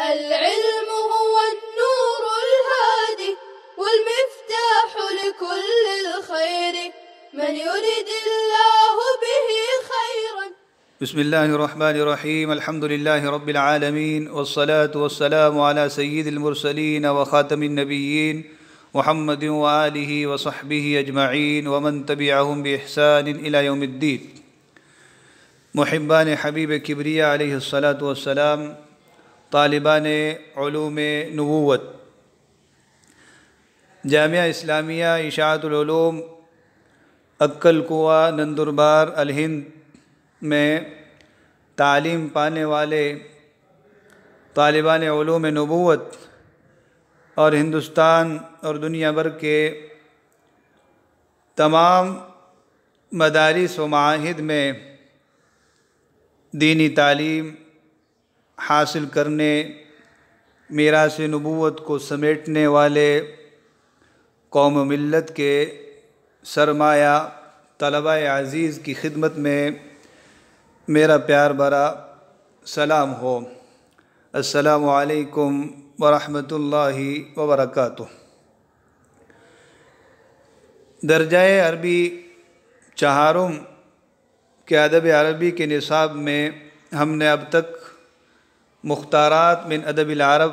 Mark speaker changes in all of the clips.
Speaker 1: العلم هو النور الهادي والمفتاح لكل الخير من يرد الله به خيرا.
Speaker 2: بسم الله الرحمن الرحيم. الحمد لله رب العالمين والصلاة والسلام على سيد المرسلين وخاتم النبيين محمد وآله وصحبه أجمعين ومن تبعهم بإحسان إلى يوم الدين. محبان حبیب کبریا علیہ الصلاۃ والسلام، طالبان علوم نبوت، جامعہ اسلامیہ اشاعت العلوم اکل کنواں نندربار الہند میں تعلیم پانے والے طالبان علوم نبوت اور ہندوستان اور دنیا بھر کے تمام مدارس و معاہد میں دینی تعلیم حاصل کرنے، میراث نبوت کو سمیٹنے والے قوم و ملت کے سرمایہ طلبہ عزیز کی خدمت میں میرا پیار بھرا سلام ہو۔ السلام علیکم ورحمۃ اللہ وبرکاتہ۔ درجہ عربی چہارم کے ادب عربی کے نصاب میں ہم نے اب تک مختارات من ادب العرب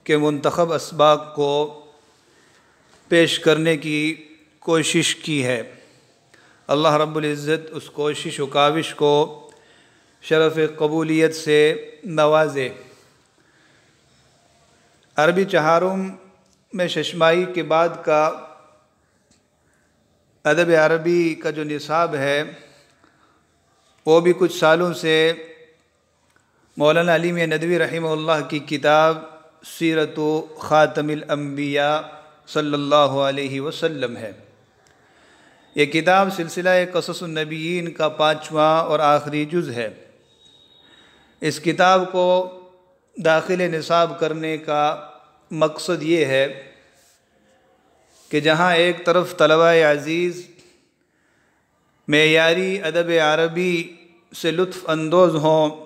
Speaker 2: کے منتخب اسباق کو پیش کرنے کی کوشش کی ہے۔ اللہ رب العزت اس کوشش و کاوش کو شرف قبولیت سے نوازے۔ عربی چہارم میں ششماہی کے بعد کا ادب عربی کا جو نصاب ہے وہ بھی کچھ سالوں سے مولانا علی میاں ندوی رحمہ اللہ کی کتاب سیرت خاتم الانبیاء صلی اللہ علیہ وسلم ہے۔ یہ کتاب سلسلہ قصص النبیین کا 5واں اور آخری جز ہے۔ اس کتاب کو داخل نصاب کرنے کا مقصد یہ ہے کہ جہاں ایک طرف طلبہ عزیز معیاری ادب عربی سے لطف اندوز ہوں،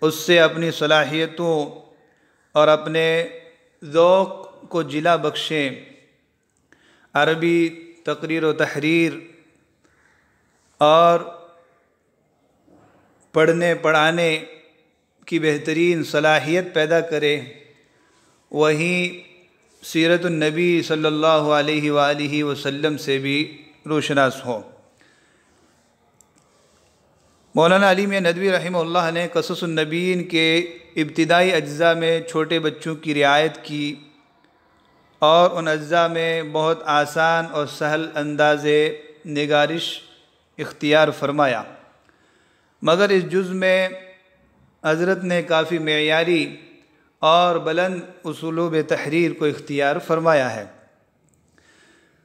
Speaker 2: اس سے اپنی صلاحیتوں اور اپنے ذوق کو جلا بخشیں، عربی تقریر و تحریر اور پڑھنے پڑھانے کی بہترین صلاحیت پیدا کرے، وہیں سیرت النبی صلی اللہ علیہ وآلہ وسلم سے بھی روشناس ہوں۔ مولانا علی میاں ندوی رحمہ اللہ نے قصص النبیین کے ابتدائی اجزاء میں چھوٹے بچوں کی رعایت کی اور ان اجزاء میں بہت آسان اور سہل انداز نگارش اختیار فرمایا، مگر اس جز میں حضرت نے کافی معیاری اور بلند اسلوب تحریر کو اختیار فرمایا ہے۔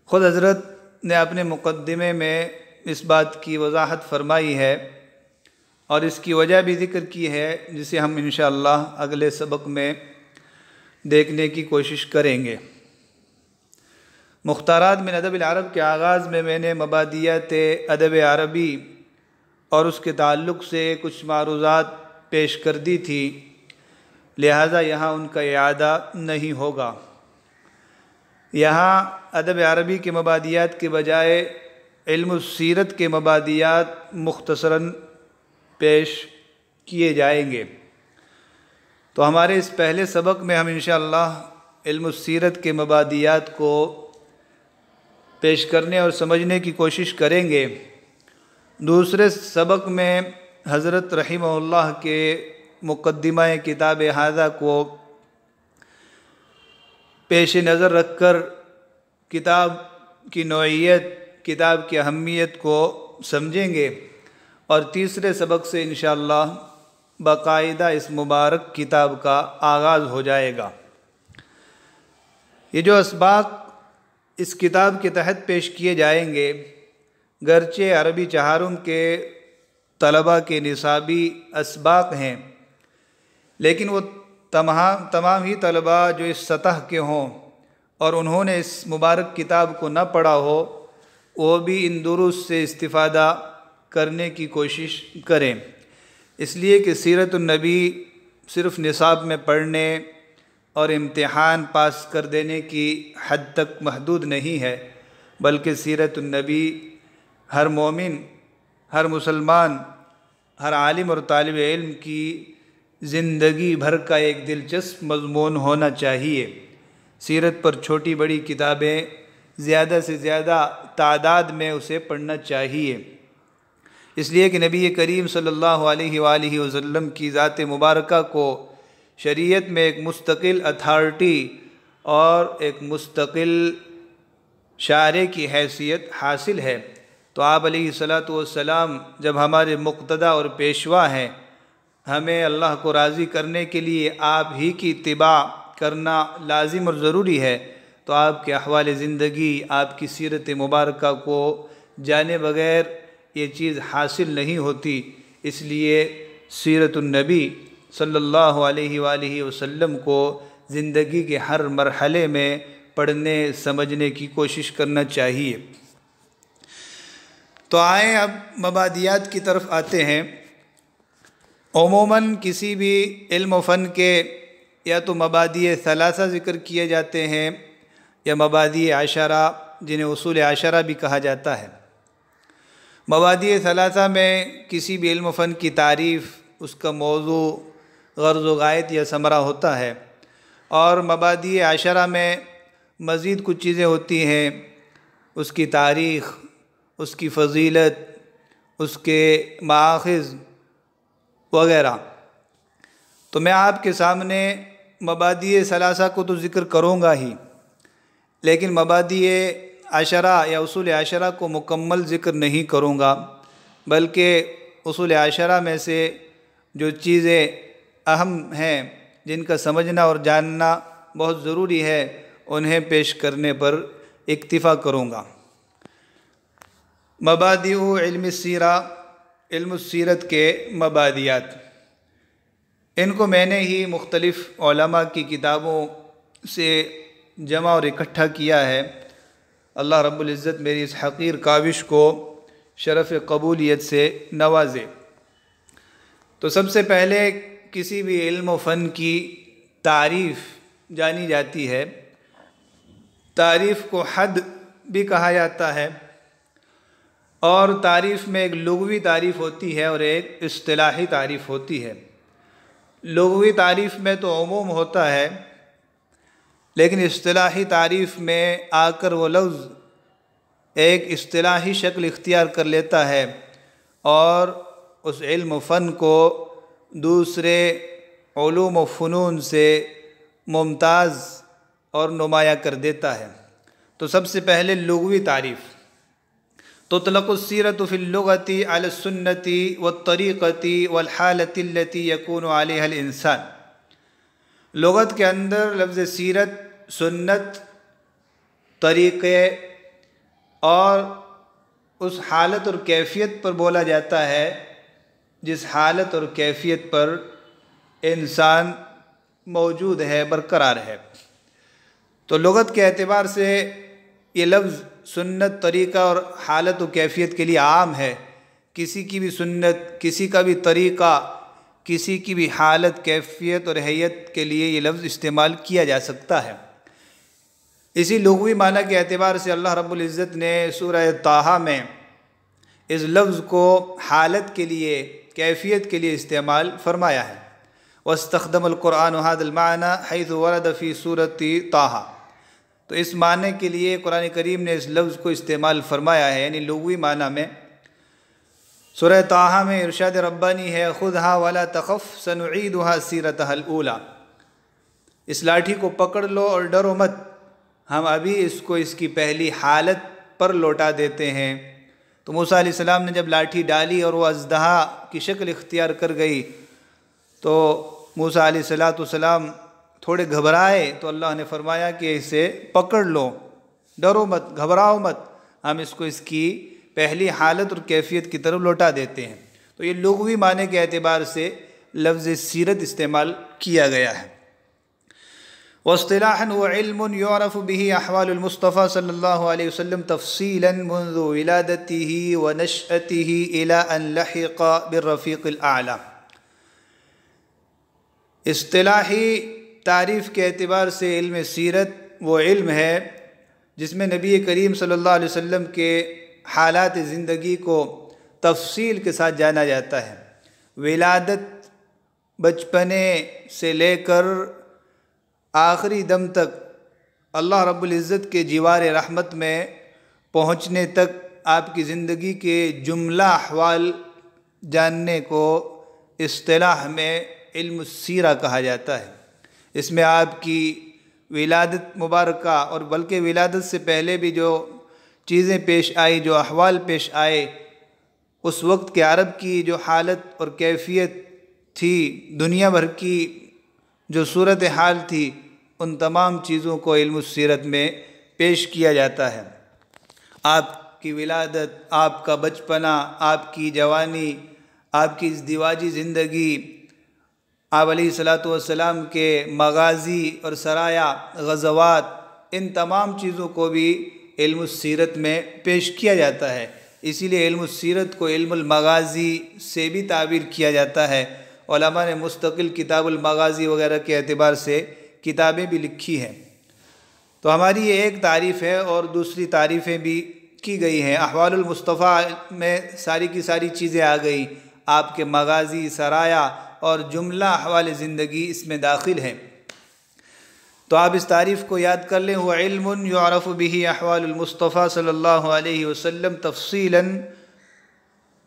Speaker 2: خود حضرت نے اپنے مقدمے میں اس بات کی وضاحت فرمائی ہے اور اس کی وجہ بھی ذکر کی ہے، جسے ہم انشاءاللہ اگلے سبق میں دیکھنے کی کوشش کریں گے۔ مختارات من ادب العرب کے آغاز میں نے مبادیات ادب عربی اور اس کے تعلق سے کچھ معروضات پیش کر دی تھی، لہٰذا یہاں ان کا اعادہ نہیں ہوگا۔ یہاں ادب عربی کے مبادیات کے بجائے علم السیرت کے مبادیات مختصراً پیش کیے جائیں گے۔ تو ہمارے اس پہلے سبق میں ہم انشاءاللہ علم السیرت کے مبادیات کو پیش کرنے اور سمجھنے کی کوشش کریں گے۔ دوسرے سبق میں حضرت رحمہ اللہ کے مقدمہ کتاب ھذا کو پیش نظر رکھ کر کتاب کی نوعیت، کتاب کی اہمیت کو سمجھیں گے، اور تیسرے سبق سے انشاءاللہ باقاعدہ اس مبارک کتاب کا آغاز ہو جائے گا۔ یہ جو اسباق اس کتاب کے تحت پیش کیے جائیں گے، گرچہ عربی چہارم کے طلبہ کے نصابی اسباق ہیں، لیکن وہ تمام ہی طلبہ جو اس سطح کے ہوں اور انہوں نے اس مبارک کتاب کو نہ پڑھا ہو، وہ بھی ان دروس سے استفادہ کرنے کی کوشش کریں، اس لیے کہ سیرت النبی صرف نصاب میں پڑھنے اور امتحان پاس کر دینے کی حد تک محدود نہیں ہے، بلکہ سیرت النبی ہر مومن، ہر مسلمان، ہر عالم اور طالب علم کی زندگی بھر کا ایک دلچسپ مضمون ہونا چاہیے۔ سیرت پر چھوٹی بڑی کتابیں زیادہ سے زیادہ تعداد میں اسے پڑھنا چاہیے، اس لیے کہ نبی کریم صلی اللہ علیہ وآلہ وسلم کی ذات مبارکہ کو شریعت میں ایک مستقل اتھارٹی اور ایک مستقل شارع کی حیثیت حاصل ہے۔ تو آپ علیہ الصلاۃ والسلام جب ہمارے مقتدی اور پیشوا ہیں، ہمیں اللہ کو راضی کرنے کے لیے آپ ہی کی اتباع کرنا لازم اور ضروری ہے، تو آپ کے احوال زندگی، آپ کی سیرت مبارکہ کو جانے بغیر یہ چیز حاصل نہیں ہوتی۔ اس لیے سیرت النبی صلی اللہ علیہ وآلہ وسلم کو زندگی کے ہر مرحلے میں پڑھنے سمجھنے کی کوشش کرنا چاہیے۔ تو آئیں اب مبادیات کی طرف آتے ہیں۔ عموماً کسی بھی علم و فن کے یا تو مبادی ثلاثہ ذکر کیے جاتے ہیں یا مبادی عشرہ، جنہیں اصول عشرہ بھی کہا جاتا ہے۔ مبادی ثلاثہ میں کسی بھی علم و فن کی تعریف، اس کا موضوع، غرض و غایت یا ثمرہ ہوتا ہے، اور مبادی عشرہ میں مزید کچھ چیزیں ہوتی ہیں، اس کی تاریخ، اس کی فضیلت، اس کے مآخذ وغیرہ۔ تو میں آپ کے سامنے مبادی ثلاثہ کو تو ذکر کروں گا ہی، لیکن مبادی عشرہ یا اصول عشرہ کو مکمل ذکر نہیں کروں گا، بلکہ اصول عشرہ میں سے جو چیزیں اہم ہیں، جن کا سمجھنا اور جاننا بہت ضروری ہے، انہیں پیش کرنے پر اکتفا کروں گا۔ مبادئ علم السیرہ، علم السیرت کے مبادیات، ان کو میں نے ہی مختلف علماء کی کتابوں سے جمع اور اکٹھا کیا ہے۔ اللہ رب العزت میری اس حقیر کاوش کو شرف قبولیت سے نوازے۔ تو سب سے پہلے کسی بھی علم و فن کی تعریف جانی جاتی ہے۔ تعریف کو حد بھی کہا جاتا ہے، اور تعریف میں ایک لغوی تعریف ہوتی ہے اور ایک اصطلاحی تعریف ہوتی ہے۔ لغوی تعریف میں تو عموم ہوتا ہے، لیکن اصطلاحی تعریف میں آ کر وہ لفظ ایک اصطلاحی شکل اختیار کر لیتا ہے اور اس علم و فن کو دوسرے علوم و فنون سے ممتاز اور نمایاں کر دیتا ہے۔ تو سب سے پہلے لغوی تعریف، تطلق السیرۃ فی اللغۃ علی السنۃ والطریقۃ والحالۃ التی یکون علیہا الانسان۔ لغت کے اندر لفظ سیرت سنت، طریقے اور اس حالت اور کیفیت پر بولا جاتا ہے جس حالت اور کیفیت پر انسان موجود ہے، برقرار ہے۔ تو لغت کے اعتبار سے یہ لفظ سنت، طریقہ اور حالت و کیفیت کے لیے عام ہے۔ کسی کی بھی سنت، کسی کا بھی طریقہ، کسی کی بھی حالت، کیفیت اور حیت کے لیے یہ لفظ استعمال کیا جا سکتا ہے۔ اسی لغوی معنی کے اعتبار سے اللہ رب العزت نے سورہ طٰہٰ میں اس لفظ کو حالت کے لیے، کیفیت کے لیے استعمال فرمایا ہے۔ وَاسْتَخْدَمَ الْقُرْآنُ هَذَا الْمَعْنَى حَيْثُ وَرَدَ فِي سُورَةِ طٰہٰ۔ تو اس معنی کے لیے قرآن کریم نے اس لفظ کو استعمال فرمایا ہے، یعنی لغوی معنی میں۔ سورہ طٰہٰ میں ارشاد ربانی ہے، خُذْهَا وَلَا تَخَفْ سَنُعِيدُهَا سِيرَتَهَا الْأُولَى۔ اس لاٹھی کو پکڑ لو اور ڈرو مت، ہم ابھی اس کو اس کی پہلی حالت پر لوٹا دیتے ہیں۔ تو موسیٰ علیہ السلام نے جب لاٹھی ڈالی اور وہ اژدہا کی شکل اختیار کر گئی، تو موسیٰ علیہ السلام تھوڑے گھبرائے، تو اللہ نے فرمایا کہ اسے پکڑ لو، ڈرو مت، گھبراؤ مت، ہم اس کو اس کی پہلی حالت اور کیفیت کی طرف لوٹا دیتے ہیں۔ تو یہ لغوی معنی کے اعتبار سے لفظ سیرت استعمال کیا گیا ہے۔ واصطلاحاً هو علم يعرف به احوال المصطفى صلی اللہ علیہ وسلم تفصیلا منذ ولادته ونشأته الى ان لحق بالرفیق الاعلی۔ اصطلاحی تعریف کے اعتبار سے علم سیرت وہ علم ہے جس میں نبی کریم صلی اللہ علیہ وسلم کے حالات زندگی کو تفصیل کے ساتھ جانا جاتا ہے۔ ولادت، بچپنے سے لے کر آخری دم تک اللہ رب العزت کے جوار رحمت میں پہنچنے تک آپ کی زندگی کے جملہ احوال جاننے کو اصطلاح میں علم السیرہ کہا جاتا ہے۔ اس میں آپ کی ولادت مبارکہ اور بلکہ ولادت سے پہلے بھی جو چیزیں پیش آئی، جو احوال پیش آئے، اس وقت کے عرب کی جو حالت اور کیفیت تھی، دنیا بھر کی جو صورتحال تھی، ان تمام چیزوں کو علم السیرت میں پیش کیا جاتا ہے۔ آپ کی ولادت، آپ کا بچپنا، آپ کی جوانی، آپ کی ازدواجی زندگی، آپ علیہ الصلاۃ والسلام کے مغازی اور سرایا، غزوات، ان تمام چیزوں کو بھی علم السیرت میں پیش کیا جاتا ہے۔ اسی لیے علم السیرت کو علم المغازی سے بھی تعبیر کیا جاتا ہے۔ علماء نے مستقل کتاب المغازی وغیرہ کے اعتبار سے کتابیں بھی لکھی ہیں۔ تو ہماری یہ ایک تعریف ہے، اور دوسری تعریفیں بھی کی گئی ہیں۔ احوال المصطفیٰ میں ساری کی ساری چیزیں آ گئی، آپ کے مغازی، سرایا اور جملہ احوال زندگی اس میں داخل ہیں۔ تو آپ اس تعریف کو یاد کر لیں، وہ علم یعرف به احوال المصطفیٰ صلی اللہ علیہ وسلم تفصیلاً،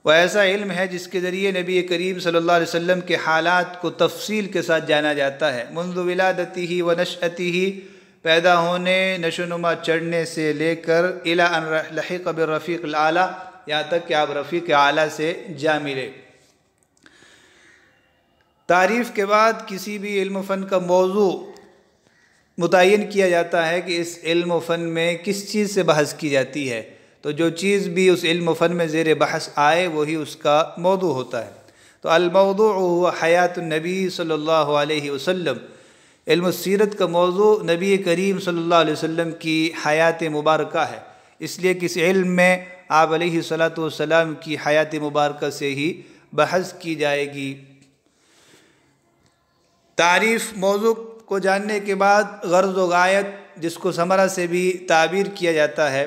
Speaker 2: وہ ایسا علم ہے جس کے ذریعے نبی کریم صلی اللہ علیہ وسلم کے حالات کو تفصیل کے ساتھ جانا جاتا ہے۔ منذ ولادتہ و نشأتہ، پیدا ہونے، نشو نما چڑھنے سے لے کر الی ان لحق بالرفیق الاعلیٰ، یہاں تک کہ آپ رفیق اعلیٰ سے جا ملے۔ تعریف کے بعد کسی بھی علم و فن کا موضوع متعین کیا جاتا ہے کہ اس علم و فن میں کس چیز سے بحث کی جاتی ہے، تو جو چیز بھی اس علم و فن میں زیر بحث آئے وہی اس کا موضوع ہوتا ہے۔ تو الموضوع هو حیات النبی صلی اللہ علیہ وسلم، علم السیرت کا موضوع نبی کریم صلی اللہ علیہ وسلم کی حیات مبارکہ ہے۔ اس لیے کس علم میں آپ علیہ الصلاۃ والسلام کی حیات مبارکہ سے ہی بحث کی جائے گی۔ تعریف موضوع کو جاننے کے بعد غرض و غایت، جس کو ثمرہ سے بھی تعبیر کیا جاتا ہے،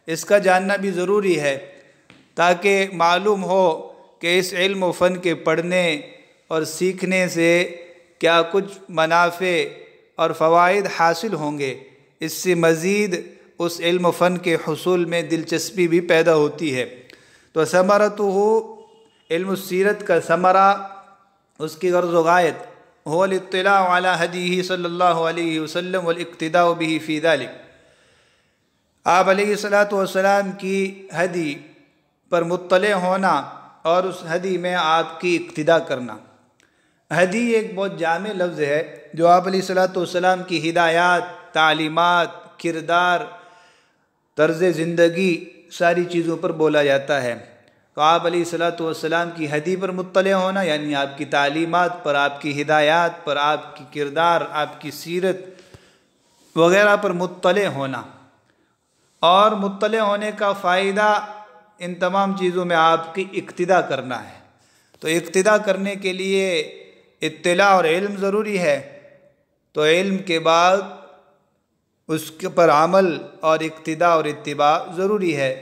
Speaker 2: اس کا جاننا بھی ضروری ہے تاکہ معلوم ہو کہ اس علم و فن کے پڑھنے اور سیکھنے سے کیا کچھ منافع اور فوائد حاصل ہوں گے۔ اس سے مزید اس علم و فن کے حصول میں دلچسپی بھی پیدا ہوتی ہے۔ تو ثمرتہ، علم السیرت کا ثمرہ، اس کی غرض و غایت، هو الاطلاع على هدیہ صلی اللہ علیہ وسلم والاقتداء به فی ذلک، آپ علیہ الصلاۃ والسلام کی ہدی پر مطلع ہونا اور اس ہدی میں آپ کی اقتداء کرنا۔ ہدی ایک بہت جامع لفظ ہے جو آپ علیہ الصلاۃ والسلام کی ہدایات، تعلیمات، کردار، طرز زندگی، ساری چیزوں پر بولا جاتا ہے۔ تو آپ علیہ الصلاۃ والسلام کی ہدی پر مطلع ہونا یعنی آپ کی تعلیمات پر، آپ کی ہدایات پر، آپ کی کردار، آپ کی سیرت وغیرہ پر مطلع ہونا، اور مطلع ہونے کا فائدہ ان تمام چیزوں میں آپ کی اقتداء کرنا ہے۔ تو اقتداء کرنے کے لیے اطلاع اور علم ضروری ہے، تو علم کے بعد اس کے پر عمل اور اقتداء اور اتباع ضروری ہے۔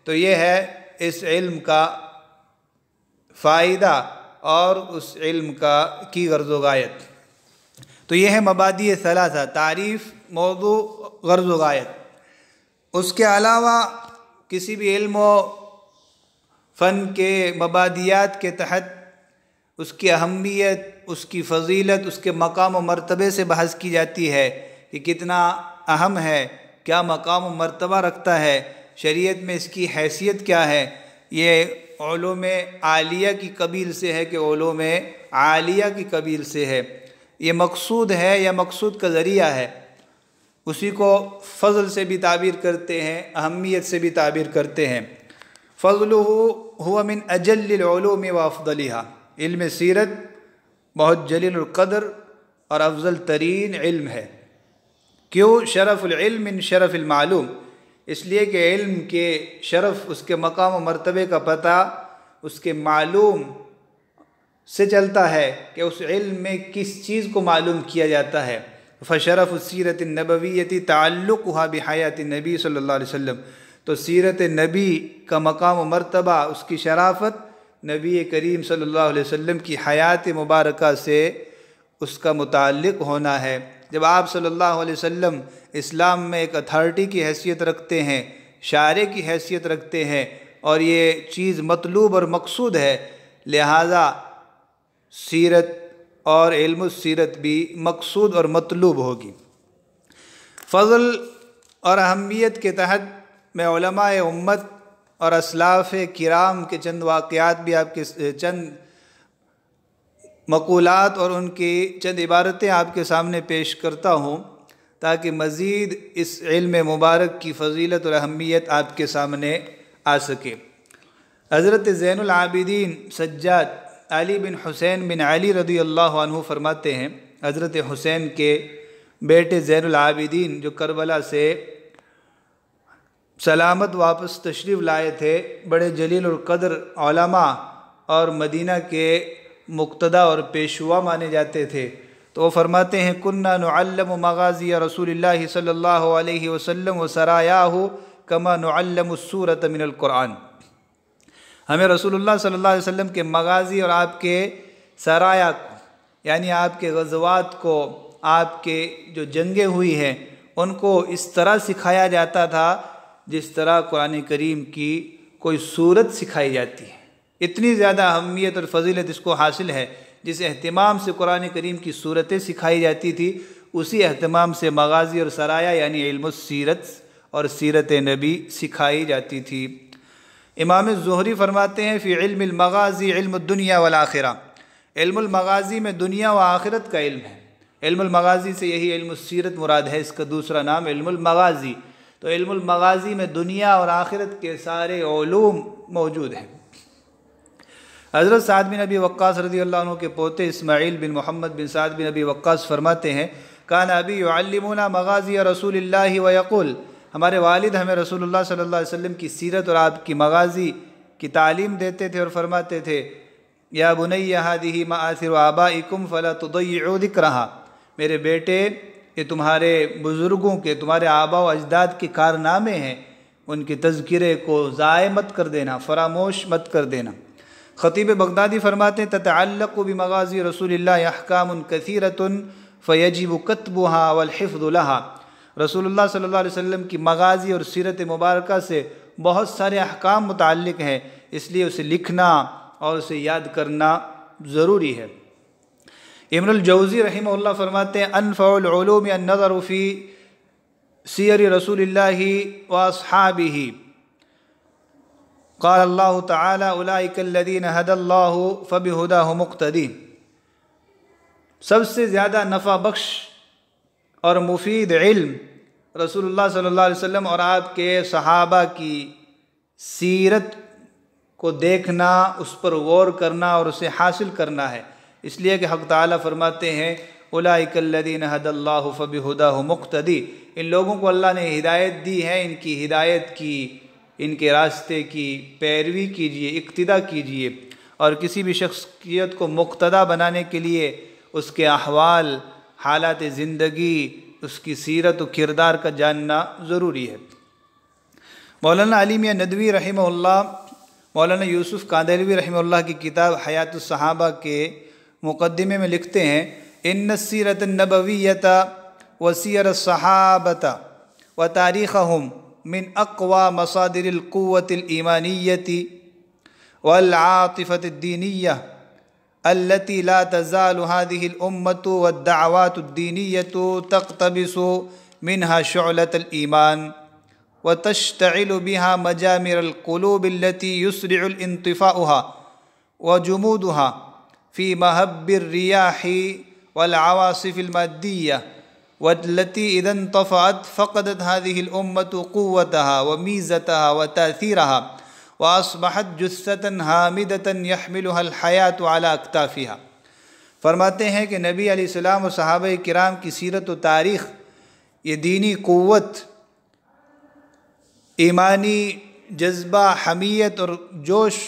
Speaker 2: تو یہ ہے اس علم کا فائدہ اور اس علم کی غرض و غایت۔ تو یہ ہے مبادئ ثلاثہ، تعریف، موضوع، غرض و غایت۔ اس کے علاوہ کسی بھی علم و فن کے مبادیات کے تحت اس کی اہمیت، اس کی فضیلت، اس کے مقام و مرتبے سے بحث کی جاتی ہے کہ کتنا اہم ہے، کیا مقام و مرتبہ رکھتا ہے، شریعت میں اس کی حیثیت کیا ہے۔ یہ علوم عالیہ کی قبیل سے ہے کہ علوم عالیہ کی قبیل سے ہے، یہ مقصود ہے یا مقصود کا ذریعہ ہے۔ اسی کو فضل سے بھی تعبیر کرتے ہیں، اہمیت سے بھی تعبیر کرتے ہیں۔ فضلہ هو من اجل العلوم وافضلها، علم سیرت بہت جلیل القدر اور افضل ترین علم ہے۔ کیوں؟ شرف العلم من شرف المعلوم، اس لیے کہ علم کے شرف، اس کے مقام و مرتبے کا پتہ اس کے معلوم سے چلتا ہے کہ اس علم میں کس چیز کو معلوم کیا جاتا ہے۔ فشرف السیرت النبویۃ تعلقها بحیات النبی صلی اللہ علیہ وسلم، تو سیرت نبی کا مقام و مرتبہ، اس کی شرافت نبی کریم صلی اللہ علیہ وسلم کی حیات مبارکہ سے اس کا متعلق ہونا ہے۔ جب آپ صلی اللہ علیہ وسلم اسلام میں ایک اتھارٹی کی حیثیت رکھتے ہیں، شارع کی حیثیت رکھتے ہیں، اور یہ چیز مطلوب اور مقصود ہے، لہٰذا سیرت اور علم السیرت بھی مقصود اور مطلوب ہوگی۔ فضل اور اہمیت کے تحت میں علماء امت اور اسلاف کرام کے چند واقعات بھی آپ کے چند مقولات اور ان کی چند عبارتیں آپ کے سامنے پیش کرتا ہوں، تاکہ مزید اس علم مبارک کی فضیلت اور اہمیت آپ کے سامنے آ سکے۔ حضرت زین العابدین سجاد علی بن حسین بن علی رضی اللہ عنہ فرماتے ہیں، حضرت حسین کے بیٹے زین العابدین جو کربلا سے سلامت واپس تشریف لائے تھے، بڑے جلیل القدر علماء اور مدینہ کے مقتدی اور پیشوا مانے جاتے تھے، تو وہ فرماتے ہیں کننا نعلم مغازی رسول اللہ صلی اللہ علیہ وسلم وسرایاہ کما نعلم السورۃ من القرآن۔ ہمیں رسول اللہ صلی اللہ علیہ وسلم کے مغازی اور آپ کے سرایا کو، یعنی آپ کے غزوات کو، آپ کے جو جنگیں ہوئی ہیں ان کو اس طرح سکھایا جاتا تھا جس طرح قرآن کریم کی کوئی سورت سکھائی جاتی ہے۔ اتنی زیادہ اہمیت اور فضیلت اس کو حاصل ہے، جس اہتمام سے قرآن کریم کی سورتیں سکھائی جاتی تھی، اسی اہتمام سے مغازی اور سرایا یعنی علم السیرت اور سیرت نبی سکھائی جاتی تھی۔ امام زہری فرماتے ہیں فی علم المغازی علم الدنیا والآخرہ، علم المغازی میں دنیا و آخرت کا علم ہے۔ علم المغازی سے یہی علم السیرت مراد ہے، اس کا دوسرا نام علم المغازی۔ تو علم المغازی میں دنیا اور آخرت کے سارے علوم موجود ہیں۔ حضرت سعد بن ابی وقاص رضی اللہ عنہ کے پوتے اسماعیل بن محمد بن سعد بن ابی وقاص فرماتے ہیں کان ابی یعلمنا مغازی رسول اللہ ویقول، ہمارے والد ہمیں رسول اللہ صلی اللہ علیہ وسلم کی سیرت اور آپ کی مغازی کی تعلیم دیتے تھے اور فرماتے تھے یا بنی ہذہ مآثر آبائکم فلا تضیعوا ذکرہا، میرے بیٹے یہ تمہارے بزرگوں کے، تمہارے آباء و اجداد کے کارنامے ہیں، ان کے تذکرے کو ضائع مت کر دینا، فراموش مت کر دینا۔ خطیب بغدادی فرماتے ہیں تتعلق بمغازی رسول اللہ احکام کثیرۃ فیجب کتبها والحفظ لها، رسول اللہ صلی اللہ علیہ وسلم کی مغازی اور سیرت مبارکہ سے بہت سارے احکام متعلق ہیں، اس لیے اسے لکھنا اور اسے یاد کرنا ضروری ہے۔ ابن الجوزی رحمہ اللہ فرماتے ہیں انفع العلوم النظر فی سیر رسول اللہ واصحابہ، قال اللہ تعالی اولئک الذین ھدی اللہ فبہداہ مقتدی، سب سے زیادہ نفع بخش اور مفید علم رسول اللہ صلی اللہ علیہ وسلم اور آپ کے صحابہ کی سیرت کو دیکھنا، اس پر غور کرنا اور اسے حاصل کرنا ہے، اس لیے کہ حق تعالیٰ فرماتے ہیں اولئک الذین ھدی اللہ فبہداہ مقتدی، ان لوگوں کو اللہ نے ہدایت دی ہے، ان کی ہدایت کی، ان کے راستے کی پیروی کیجیے، اقتداء کیجیے، اور کسی بھی شخصیت کو مقتدیٰ بنانے کے لیے اس کے احوال، حالات زندگی، اس کی سیرت و کردار کا جاننا ضروری ہے۔ مولانا علی میاں ندوی رحمہ اللہ، مولانا یوسف کاندھلوی رحمہ اللہ کی کتاب حیات الصحابہ کے مقدمے میں لکھتے ہیں ان السیرۃ النبویۃ وسیر الصحابۃ وتاریخہم من اقوى مصادر القوة الإيمانية والعاطفة الدينية التي لا تزال هذه الأمة والدعوات الدينية تقتبس منها شعلة الإيمان وتشتعل بها مجامر القلوب التي يسرع انطفاؤها وجمودها في مهب الرياح والعواصف المادية، والتي إذا انطفأت فقدت هذه الأمة قوتها وميزتها وتأثيرها وأصبحت جثة هامدة يحملها الحياة على أكتافها۔ فرماتے ہیں کہ نبی علیہ السلام اور صحابہ کرام کی سیرت و تاریخ یہ دینی قوت، ایمانی جذبہ، حمیت اور جوش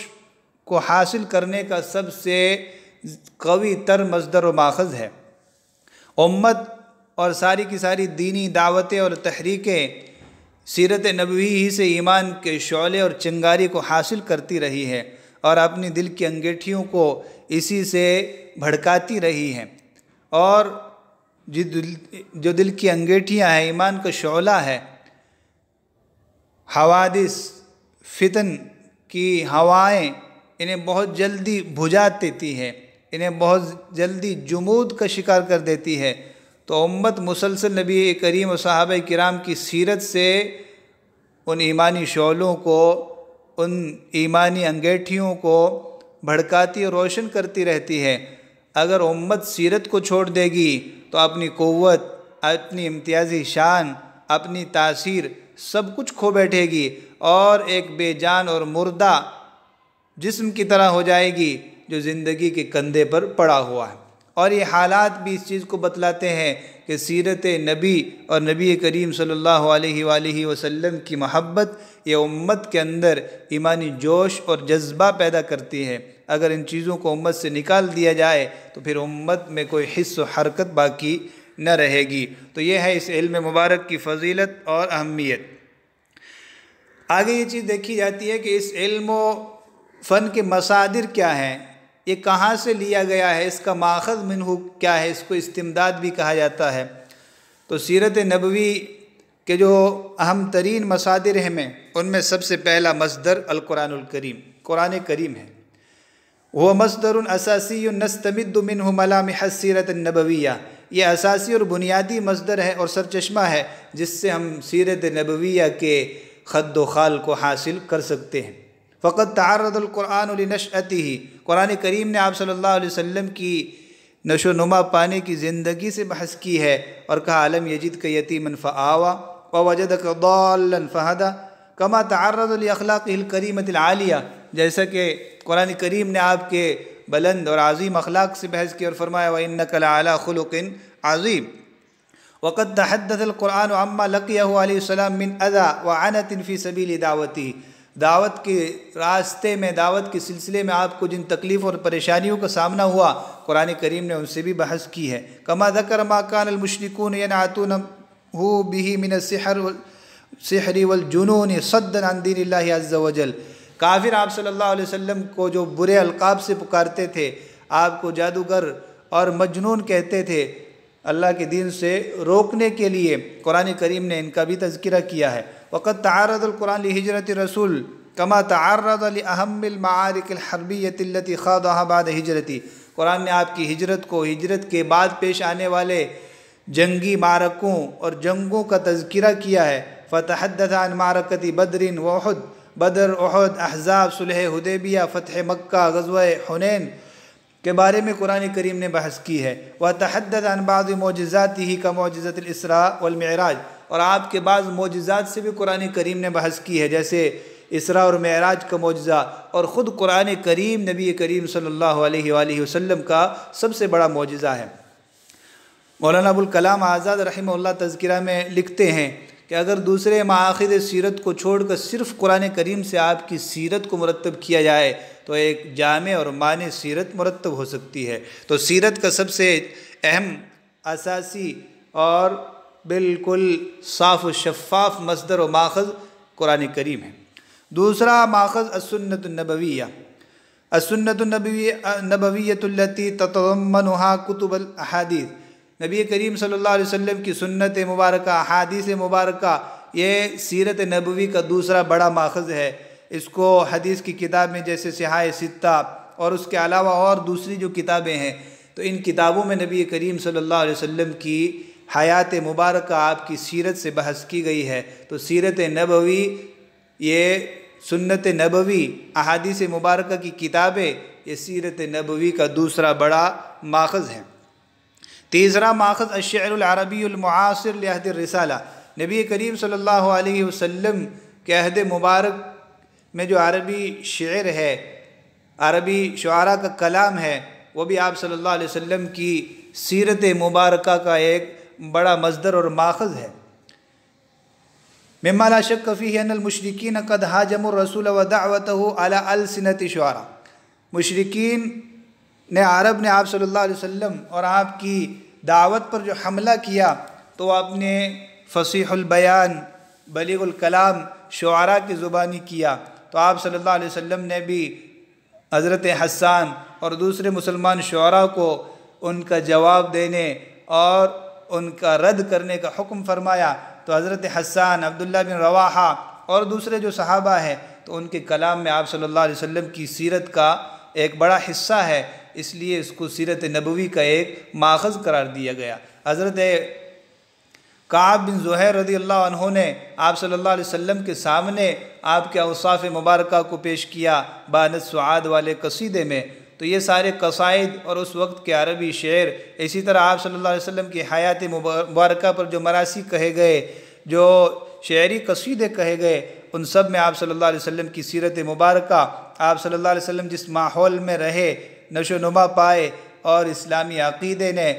Speaker 2: کو حاصل کرنے کا سب سے قوی تر مصدر و ماخذ ہے۔ امت اور ساری کی ساری دینی دعوتیں اور تحریکیں سیرت نبوی ہی سے ایمان کے شعلے اور چنگاری کو حاصل کرتی رہی ہے اور اپنی دل کی انگیٹھیوں کو اسی سے بھڑکاتی رہی ہیں، اور جو دل کی انگیٹھیاں ہیں، ایمان کا شعلہ ہے، حوادث فتن کی ہوائیں انہیں بہت جلدی بجھا دیتی ہے، انہیں بہت جلدی جمود کا شکار کر دیتی ہے۔ تو امت مسلسل نبی کریم و صحابہ کرام کی سیرت سے ان ایمانی شعلوں کو، ان ایمانی انگیٹھیوں کو بھڑکاتی اور روشن کرتی رہتی ہے۔ اگر امت سیرت کو چھوڑ دے گی تو اپنی قوت، اپنی امتیازی شان، اپنی تاثیر سب کچھ کھو بیٹھے گی اور ایک بے جان اور مردہ جسم کی طرح ہو جائے گی جو زندگی کے کندھے پر پڑا ہوا ہے۔ اور یہ حالات بھی اس چیز کو بتلاتے ہیں کہ سیرت نبی اور نبی کریم صلی اللہ علیہ وآلہ وسلم کی محبت یہ امت کے اندر ایمانی جوش اور جذبہ پیدا کرتی ہے۔ اگر ان چیزوں کو امت سے نکال دیا جائے تو پھر امت میں کوئی حس و حرکت باقی نہ رہے گی۔ تو یہ ہے اس علم مبارک کی فضیلت اور اہمیت۔ آگے یہ چیز دیکھی جاتی ہے کہ اس علم و فن کے مصادر کیا ہیں، یہ کہاں سے لیا گیا ہے، اس کا ماخذ منہ کیا ہے، اس کو استمداد بھی کہا جاتا ہے۔ تو سیرت نبوی کے جو اہم ترین مصادر ہیں ان میں سب سے پہلا مصدر القرآن الکریم، قرآن کریم ہے۔ وہ مصدر اساسی نستمد منہ ملامح السیرت النبویہ، یہ اساسی اور بنیادی مصدر ہے اور سرچشمہ ہے جس سے ہم سیرت نبویہ کے خد و خال کو حاصل کر سکتے ہیں۔ فقط تعرض القرآن لنشأتہ، قرآن کریم نے آپ صلی اللہ علیہ وسلم کی نشو و نما پانے کی زندگی سے بحث کی ہے اور کہا الم یجدک یتیما فآویٰ ووجدک ضالا فہدیٰ کما تعرض لاخلاقہ الکریمۃ العالیہ، جیسا کہ قرآن کریم نے آپ کے بلند اور عظیم اخلاق سے بحث کی اور فرمایا وَإِنَّكَ لَعَلَىٰ خُلُقٍ عَظِيمٍ۔ وقد تحدث القرآن عما لقیہ علیہ السلام من اذی وعنت فی سبیل دعوتہ، دعوت کے راستے میں، دعوت کے سلسلے میں آپ کو جن تکلیف اور پریشانیوں کا سامنا ہوا قرآن کریم نے ان سے بھی بحث کی ہے۔ کما ذکر ما کان المشرکون ینعتونہ بہ من السحر والجنون صدا عن دین اللہ عز وجل، کافر آپ صلی اللہ علیہ وسلم کو جو برے القاب سے پکارتے تھے، آپ کو جادوگر اور مجنون کہتے تھے، اللہ کے دین سے روکنے کے لیے قرآن کریم نے ان کا بھی تذکرہ کیا ہے۔ وقد تعرض القرآن لہجرت رسول کما تعرض لأہم المعارک الحربیۃ التي خاضها بعد ہجرتی، قرآن نے آپ کی ہجرت کو، ہجرت کے بعد پیش آنے والے جنگی معرکوں اور جنگوں کا تذکرہ کیا ہے۔ فتحدث عن معرکۃ بدر واحد، بدر، احد، احزاب، صلح حدیبیہ، فتح مکہ، غزوہ حنین کے بارے میں قرآن کریم نے بحث کی ہے۔ وتحدث عن بعض معجزاتہ کمعجزۃ الاسراء والمعراج، اور آپ کے بعض معجزات سے بھی قرآن کریم نے بحث کی ہے، جیسے اسراء اور معراج کا معجزہ، اور خود قرآن کریم نبی کریم صلی اللہ علیہ وآلہ وسلم کا سب سے بڑا معجزہ ہے۔ مولانا ابوالکلام آزاد رحمہ اللہ تذکرہ میں لکھتے ہیں کہ اگر دوسرے مآخذ سیرت کو چھوڑ کر صرف قرآن کریم سے آپ کی سیرت کو مرتب کیا جائے تو ایک جامع اور مانع سیرت مرتب ہو سکتی ہے۔ تو سیرت کا سب سے اہم، اساسی اور بالکل صاف و شفاف مصدر و ماخذ قرآن کریم ہے۔ دوسرا ماخذ السنت النبویہ، السنت النبویۃ التی تتضمنها کتب الاحادیث، نبی کریم صلی اللہ علیہ وسلم کی سنت مبارکہ، احادیث مبارکہ، یہ سیرت نبوی کا دوسرا بڑا ماخذ ہے۔ اس کو حدیث کی کتاب میں جیسے صحاح ستہ اور اس کے علاوہ اور دوسری جو کتابیں ہیں، تو ان کتابوں میں نبی کریم صلی اللہ علیہ وسلم کی حیات مبارکہ، آپ کی سیرت سے بحث کی گئی ہے۔ تو سیرت نبوی، یہ سنت نبوی، احادیث مبارکہ کی کتابیں، یہ سیرت نبوی کا دوسرا بڑا ماخذ ہے۔ تیسرا ماخذ الشعر العربی المعاصر لعہد الرسالہ، نبی کریم صلی اللہ علیہ وسلم کے عہد مبارک میں جو عربی شعر ہے، عربی شعراء کا کلام ہے، وہ بھی آپ صلی اللہ علیہ وسلم کی سیرت مبارکہ کا ایک بڑا مصدر اور ماخذ ہے۔ مما لا شک فیہ ان المشرکین قد ہاجموا الرسول ودعوتہ علی السنۃ شعراء، مشرکین عرب نے آپ صلی اللہ علیہ وسلم اور آپ کی دعوت پر جو حملہ کیا تو وہ اپنے فصیح البیان بلیغ الکلام شعراء کی زبانی کیا، تو آپ صلی اللہ علیہ وسلم نے بھی حضرت حسان اور دوسرے مسلمان شعراء کو ان کا جواب دینے اور ان کا رد کرنے کا حکم فرمایا۔ تو حضرت حسان، عبداللہ بن رواحہ اور دوسرے جو صحابہ ہیں تو ان کے کلام میں آپ صلی اللہ علیہ وسلم کی سیرت کا ایک بڑا حصہ ہے، اس لیے اس کو سیرت نبوی کا ایک ماخذ قرار دیا گیا۔ حضرت کعب بن زہیر رضی اللہ عنہ نے آپ صلی اللہ علیہ وسلم کے سامنے آپ کے اوصاف مبارکہ کو پیش کیا بانت سعاد والے قصیدے میں۔ تو یہ سارے قصائد اور اس وقت کے عربی شعر، اسی طرح آپ صلی اللہ علیہ وسلم کی حیات مبارکہ پر جو مراثی کہے گئے، جو شعری قصیدے کہے گئے، ان سب میں آپ صلی اللہ علیہ وسلم کی سیرت مبارکہ، آپ صلی اللہ علیہ وسلم جس ماحول میں رہے، نشو و نما پائے، اور اسلامی عقیدے نے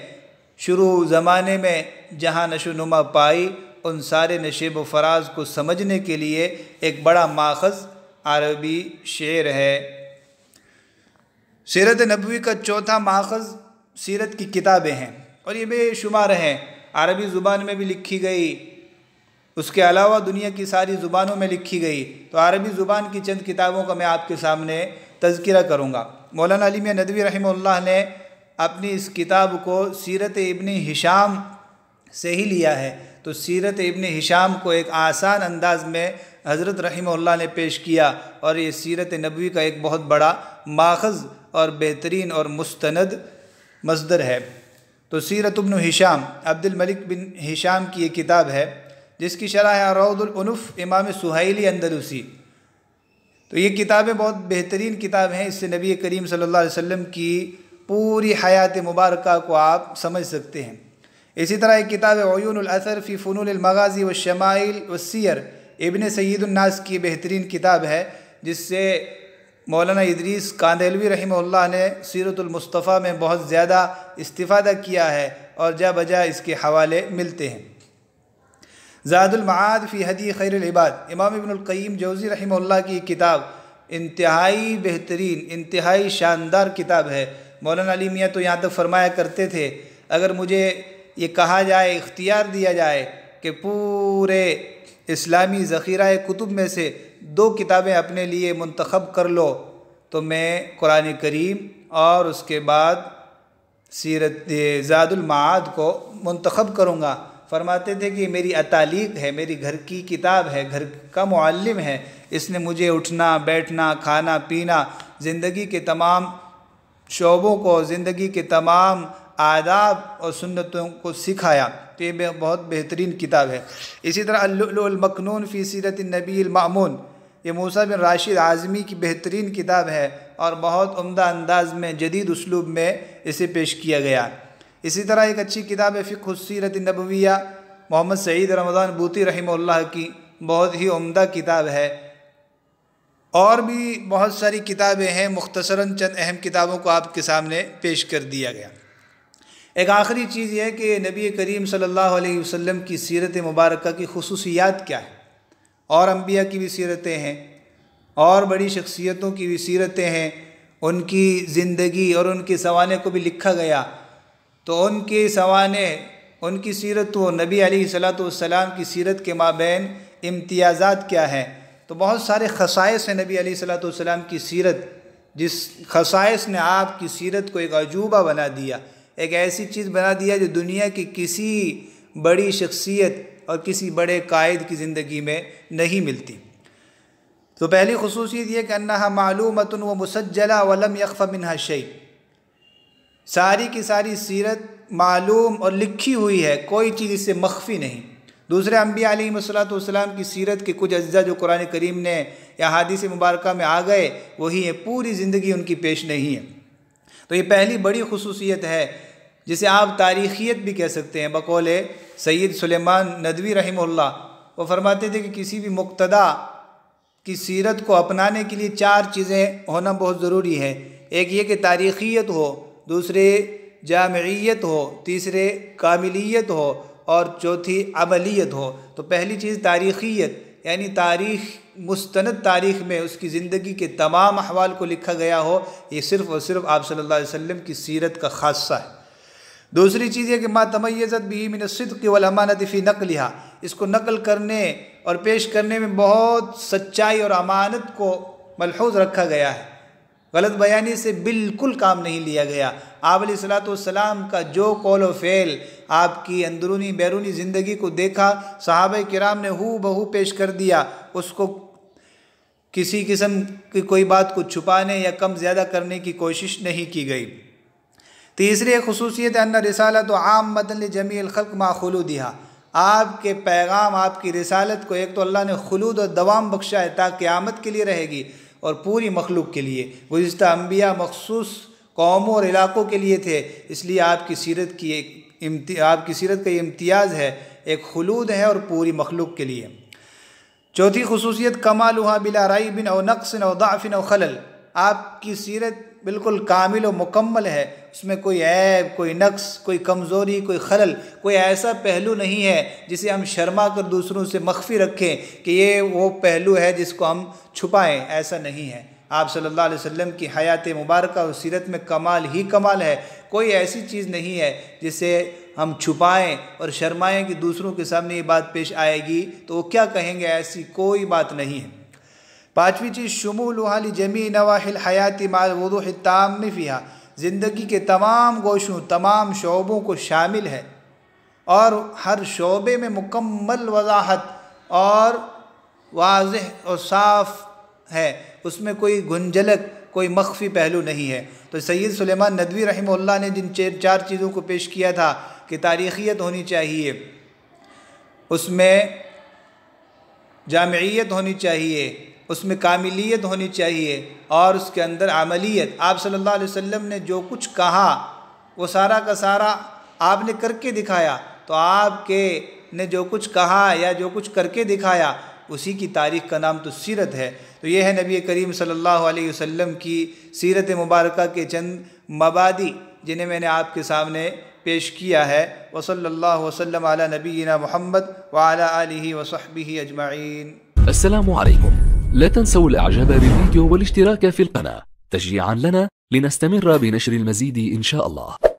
Speaker 2: شروع زمانے میں جہاں نشو و نما پائی، ان سارے نشیب و فراز کو سمجھنے کے لیے ایک بڑا ماخذ عربی شعر ہے۔ سیرت نبوی کا چوتھا ماخذ سیرت کی کتابیں ہیں، اور یہ بے شمار ہیں، عربی زبان میں بھی لکھی گئی، اس کے علاوہ دنیا کی ساری زبانوں میں لکھی گئی۔ تو عربی زبان کی چند کتابوں کا میں آپ کے سامنے تذکرہ کروں گا۔ مولانا علی میاں ندوی رحمہ اللہ نے اپنی اس کتاب کو سیرت ابن ہشام سے ہی لیا ہے، تو سیرت ابن ہشام کو ایک آسان انداز میں حضرت رحمہ اللہ نے پیش کیا، اور یہ سیرت نبوی کا ایک بہت بڑا ماخذ اور بہترین اور مستند مصدر ہے۔ تو سیرت ابن ہشام، عبد الملک بن ہشام کی یہ کتاب ہے، جس کی شرح ہے روض العنف امام سہیلی اندلسی۔ تو یہ کتابیں بہت بہترین کتاب ہیں، اس سے نبی کریم صلی اللہ علیہ وسلم کی پوری حیات مبارکہ کو آپ سمجھ سکتے ہیں۔ اسی طرح ایک کتاب عیون الاثر فی فنون المغازی والشمائل والسیر، ابن سید الناس کی بہترین کتاب ہے، جس سے مولانا ادریس کاندھلوی رحمہ اللہ نے سیرت المصطفیٰ میں بہت زیادہ استفادہ کیا ہے، اور جا بجا اس کے حوالے ملتے ہیں۔ زاد المعاد فی ہدی خیر العباد، امام ابن القیم جوزی رحمہ اللہ کی کتاب انتہائی بہترین، انتہائی شاندار کتاب ہے۔ مولانا علی میاں تو یہاں تک فرمایا کرتے تھے، اگر مجھے یہ کہا جائے، اختیار دیا جائے کہ پورے اسلامی ذخیرہ کتب میں سے 2 کتابیں اپنے لیے منتخب کر لو، تو میں قرآن کریم اور اس کے بعد سیرت زاد المعاد کو منتخب کروں گا۔ فرماتے تھے کہ میری اتالیق ہے، میری گھر کی کتاب ہے، گھر کا معلم ہے، اس نے مجھے اٹھنا بیٹھنا کھانا پینا، زندگی کے تمام شعبوں کو، زندگی کے تمام آداب اور سنتوں کو سکھایا۔ تو یہ بہت بہترین کتاب ہے۔ اسی طرح اللؤلؤ المکنون فی سیرت النبی المأمون، یہ موسیٰ بن راشد اعظمی کی بہترین کتاب ہے، اور بہت عمدہ انداز میں جدید اسلوب میں اسے پیش کیا گیا۔ اسی طرح ایک اچھی کتاب ہے فقہ السیرت النبویہ، محمد سعید رمضان بوطی رحمہ اللہ کی، بہت ہی عمدہ کتاب ہے۔ اور بھی بہت ساری کتابیں ہیں، مختصراً چند اہم کتابوں کو آپ کے سامنے پیش کر دیا گیا۔ ایک آخری چیز یہ ہے کہ نبی کریم صلی اللہ علیہ وسلم کی سیرت مبارکہ کی خصوصیات کیا ہیں۔ اور انبیاء کی بھی سیرتیں ہیں، اور بڑی شخصیتوں کی بھی سیرتیں ہیں، ان کی زندگی اور ان کے سوانح کو بھی لکھا گیا۔ تو ان کے سوانح، ان کی سیرت و نبی علیہ السلام کی سیرت کے مابین امتیازات کیا ہیں۔ تو بہت سارے خصائص ہیں نبی علیہ السلام کی سیرت، جس خصائص نے آپ کی سیرت کو ایک عجوبہ بنا دیا، ایک ایسی چیز بنا دیا جو دنیا کی کسی بڑی شخصیت اور کسی بڑے قائد کی زندگی میں نہیں ملتی۔ تو پہلی خصوصیت یہ کہ انہا معلومۃ و مسجلہ ولم یخف منہا شیء، ساری کی ساری سیرت معلوم اور لکھی ہوئی ہے، کوئی چیز اس سے مخفی نہیں۔ دوسرے انبیاء علیہ السلام کی سیرت کے کچھ اجزاء جو قرآن کریم نے یا حدیث مبارکہ میں آ گئے، وہی ہے، پوری زندگی ان کی پیش نہیں ہے۔ تو یہ پہلی بڑی خصوصیت ہے، جسے آپ تاریخیت بھی کہہ سکتے ہیں۔ بقول سید سلیمان ندوی رحمہ اللہ، وہ فرماتے تھے کہ کسی بھی مقتدا کی سیرت کو اپنانے کے لیے 4 چیزیں ہونا بہت ضروری ہے۔ ایک یہ کہ تاریخیت ہو، دوسرے جامعیت ہو، تیسرے کاملیت ہو، اور چوتھی عملیت ہو۔ تو پہلی چیز تاریخیت، یعنی تاریخ مستند تاریخ میں اس کی زندگی کے تمام احوال کو لکھا گیا ہو، یہ صرف اور صرف آپ صلی اللہ علیہ وسلم کی سیرت کا خاصہ ہے۔ دوسری چیز یہ کہ ما تمیزت به من الصدق والامانۃ فی نقلها، اس کو نقل کرنے اور پیش کرنے میں بہت سچائی اور امانت کو ملحوظ رکھا گیا ہے، غلط بیانی سے بالکل کام نہیں لیا گیا۔ آپ علیہ الصلوۃ والسلام کا جو قول و فعل، آپ کی اندرونی بیرونی زندگی کو دیکھا، صحابہ کرام نے ہو بہو پیش کر دیا، اس کو کسی قسم کی کوئی بات کو چھپانے یا کم زیادہ کرنے کی کوشش نہیں کی گئی۔ تیسری خصوصیت ان رسالت عامۃ لجمیع الخلق مع خلودها، آپ کے پیغام، آپ کی رسالت کو ایک تو اللہ نے خلود اور دوام بخشا ہے، تا قیامت کے لیے رہے گی اور پوری مخلوق کے لیے۔ گزشتہ انبیاء مخصوص قوموں اور علاقوں کے لیے تھے، اس لیے آپ کی سیرت کا یہ امتیاز ہے، ایک خلود ہے اور پوری مخلوق کے لیے۔ چوتھی خصوصیت کمالها بلا ریب او نقص او ضعف او خلل، آپ کی سیرت بالکل کامل و مکمل ہے، اس میں کوئی عیب، کوئی نقص، کوئی کمزوری، کوئی خلل، کوئی ایسا پہلو نہیں ہے جسے ہم شرما کر دوسروں سے مخفی رکھیں کہ یہ وہ پہلو ہے جس کو ہم چھپائیں، ایسا نہیں ہے۔ آپ صلی اللہ علیہ وسلم کی حیات مبارکہ اور سیرت میں کمال ہی کمال ہے، کوئی ایسی چیز نہیں ہے جسے ہم چھپائیں اور شرمائیں کہ دوسروں کے سامنے یہ بات پیش آئے گی تو وہ کیا کہیں گے، ایسی کوئی بات نہیں ہے۔ پانچویں چیز شمولها لجمیع نواحی الحیات مع الوضوح التام فیہا، زندگی کے تمام گوشوں، تمام شعبوں کو شامل ہے اور ہر شعبے میں مکمل وضاحت اور واضح اور صاف ہے، اس میں کوئی گنجلک، کوئی مخفی پہلو نہیں ہے۔ تو سید سلیمان ندوی رحمہ اللہ نے جن چار چیزوں کو پیش کیا تھا کہ تاریخیت ہونی چاہیے، اس میں جامعیت ہونی چاہیے، اس میں کاملیت ہونی چاہیے اور اس کے اندر عملیت۔ آپ صلی اللہ علیہ وسلم نے جو کچھ کہا وہ سارا کا سارا آپ نے کر کے دکھایا، تو آپ کے نے جو کچھ کہا یا جو کچھ کر کے دکھایا اسی کی تاریخ کا نام تو سیرت ہے۔ تو یہ ہے نبی کریم صلی اللہ علیہ وسلم کی سیرت مبارکہ کے چند مبادی جنہیں میں نے آپ کے سامنے پیش کیا ہے۔ وصلی اللہ وسلم علی نبینا محمد وعلی آلہ وصحبہ اجمعین۔
Speaker 3: السلام عليكم، لا تنسوا الاعجاب بالفيديو والاشتراك في القناة تشجيعا لنا لنستمر بنشر المزيد إن شاء الله.